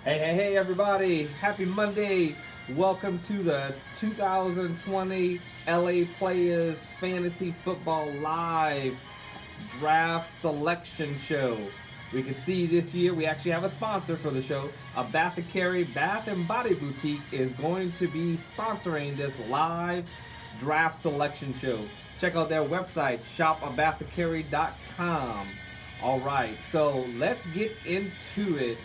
Hey, everybody. Happy Monday. Welcome to the 2020 LA Players Fantasy Football Live Draft Selection Show. We can see this year we actually have a sponsor for the show. A Bath and Carry Bath and Body Boutique is going to be sponsoring this live draft selection show. Check out their website, shopabathandcarry.com. All right, so let's get into it.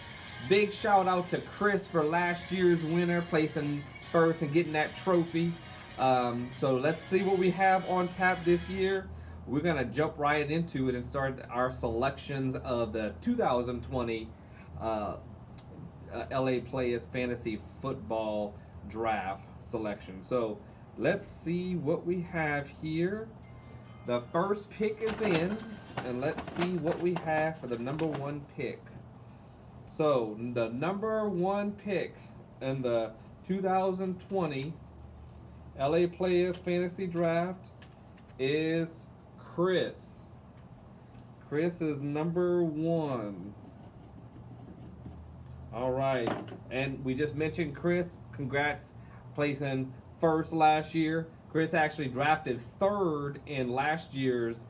Big shout out to Chris for last year's winner, placing first and getting that trophy. So let's see what we have on tap this year. We're going to jump right into it and start our selections of the 2020 LA Players Fantasy Football Draft selection. So let's see what we have here. The first pick is in, and let's see what we have for the number one pick. So the number one pick in the 2020 LA Players Fantasy Draft is Chris. Chris is number one. All right, and we just mentioned Chris. Congrats, placing first last year. Chris actually drafted third in last year's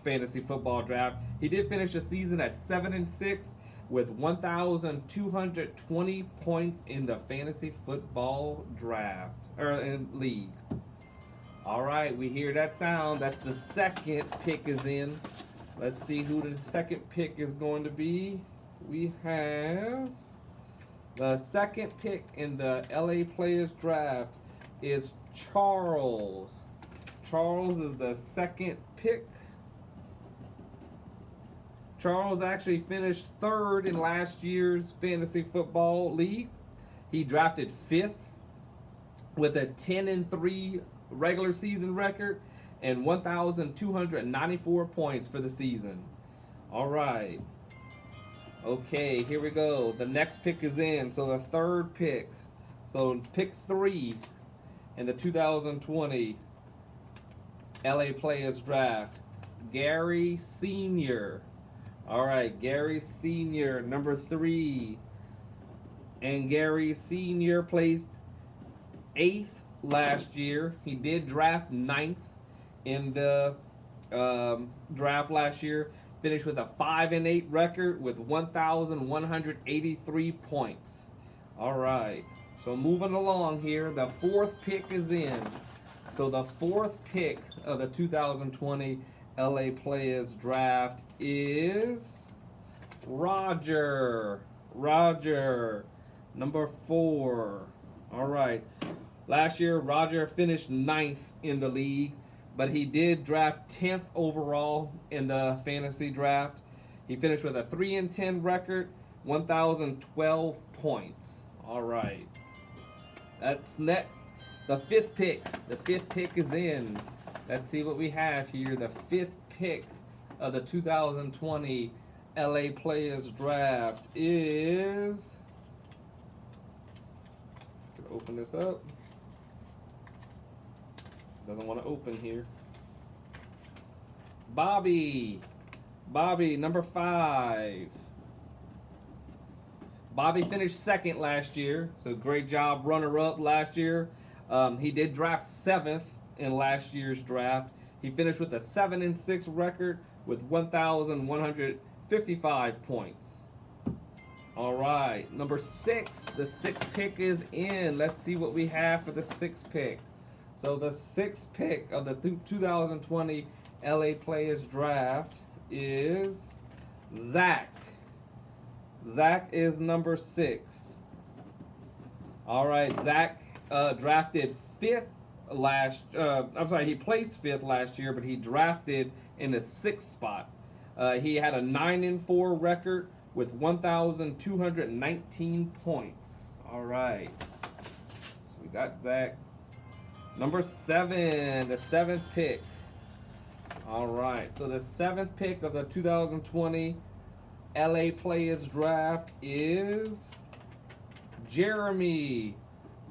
fantasy football draft. He did finish the season at 7-6 with 1,220 points in the fantasy football draft or in league. All right, we hear that sound. That's the second pick is in. Let's see who the second pick is going to be. We have the second pick in the LA Players draft is Charles. Charles is the second pick. Charles actually finished third in last year's fantasy football league. He drafted fifth with a 10-3 regular season record and 1,294 points for the season. All right. Okay, here we go. The next pick is in. So the third pick. So pick 3 in the 2020 LA Players Draft. Gary Sr. All right, Gary Sr., number 3. And Gary Sr. placed 8th last year. He did draft 9th in the draft last year. Finished with a 5-8 record with 1,183 points. All right, so moving along here, the fourth pick is in. So the fourth pick of the 2020 LA Players Draft is Roger. Roger, number 4. All right. Last year, Roger finished 9th in the league, but he did draft 10th overall in the fantasy draft. He finished with a 3-10 record, 1,012 points. All right. That's next. The fifth pick. The fifth pick is in. Let's see what we have here. The fifth pick of the 2020 LA Players Draft is... Gonna open this up. Doesn't want to open here. Bobby. Bobby, number 5. Bobby finished second last year, so great job, runner-up last year. He did draft 7th in last year's draft. He finished with a 7-6 record with 1,155 points. All right, number 6. The 6th pick is in. Let's see what we have for the 6th pick. So the 6th pick of the 2020 LA Players Draft is Zach. Zach is number 6. All right, Zach drafted 5th he placed 5th last year, but he drafted in the 6th spot. He had a 9-4 record with 1,219 points. All right. So we got Zach. Number 7, the 7th pick. All right. So the 7th pick of the 2020 LA Players Draft is Jeremy.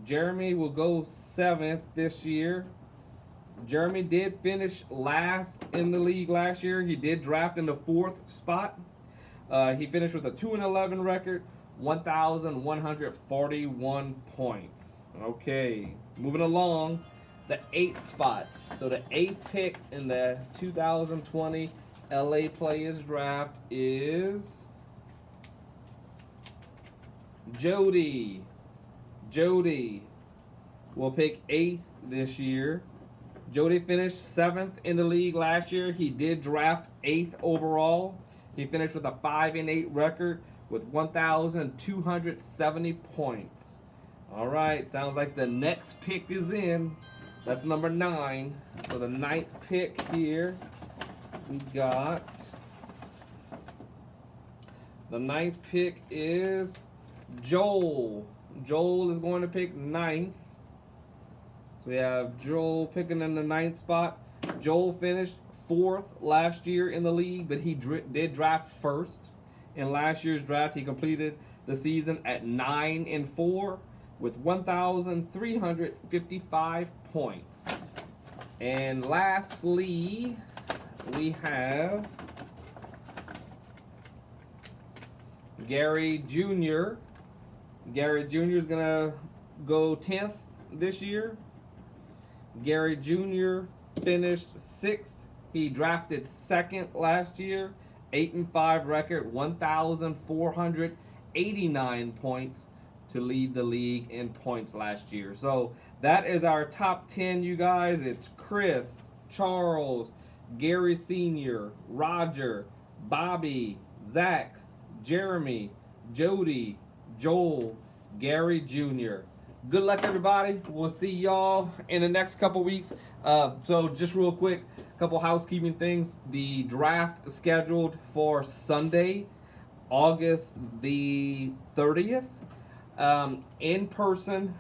Jeremy will go 7th this year. Jeremy did finish last in the league last year. He did draft in the 4th spot. He finished with a 2-11 record, 1,141 points. Okay, moving along, the 8th spot. So the 8th pick in the 2020 LA Players Draft is Jody. Jody will pick 8th this year. Jody finished 7th in the league last year. He did draft 8th overall. He finished with a 5-8 record with 1,270 points. All right, sounds like the next pick is in. That's number 9. So the 9th pick here, we got. The 9th pick is Joel. Joel is going to pick 9th. So we have Joel picking in the 9th spot. Joel finished 4th last year in the league, but he did draft 1st. In last year's draft, he completed the season at 9-4 with 1,355 points. And lastly, we have Gary Jr. Gary Jr. is going to go 10th this year. Gary Jr. finished 6th. He drafted 2nd last year. 8-5 record, 1,489 points to lead the league in points last year. So that is our top 10, you guys. It's Chris, Charles, Gary Sr., Roger, Bobby, Zach, Jeremy, Jody, Joel, Gary Jr. Good luck, everybody. We'll see y'all in the next couple weeks. So just real quick, a couple housekeeping things. The draft is scheduled for Sunday, August the 30th. In person,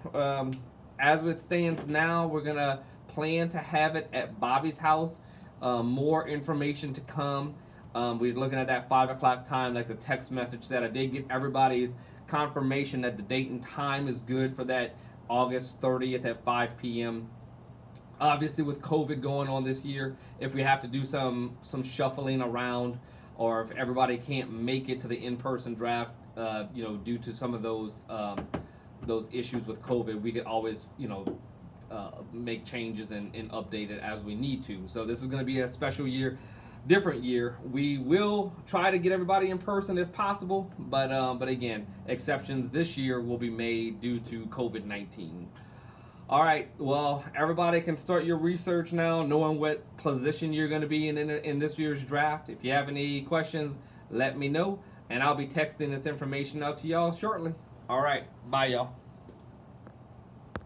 as it stands now, we're going to plan to have it at Bobby's house. More information to come. We're looking at that 5 o'clock time, like the text message said. I did get everybody's confirmation that the date and time is good for that August 30th at 5 p.m. Obviously, with COVID going on this year, if we have to do some shuffling around, or if everybody can't make it to the in-person draft, due to some of those issues with COVID, we could always, make changes and update it as we need to. So this is going to be a special year. Different year. We will try to get everybody in person if possible, but again, exceptions this year will be made due to COVID-19. All right, well, everybody can start your research now, knowing what position you're going to be in this year's draft. If you have any questions, let me know, and I'll be texting this information out to y'all shortly. All right, bye, y'all.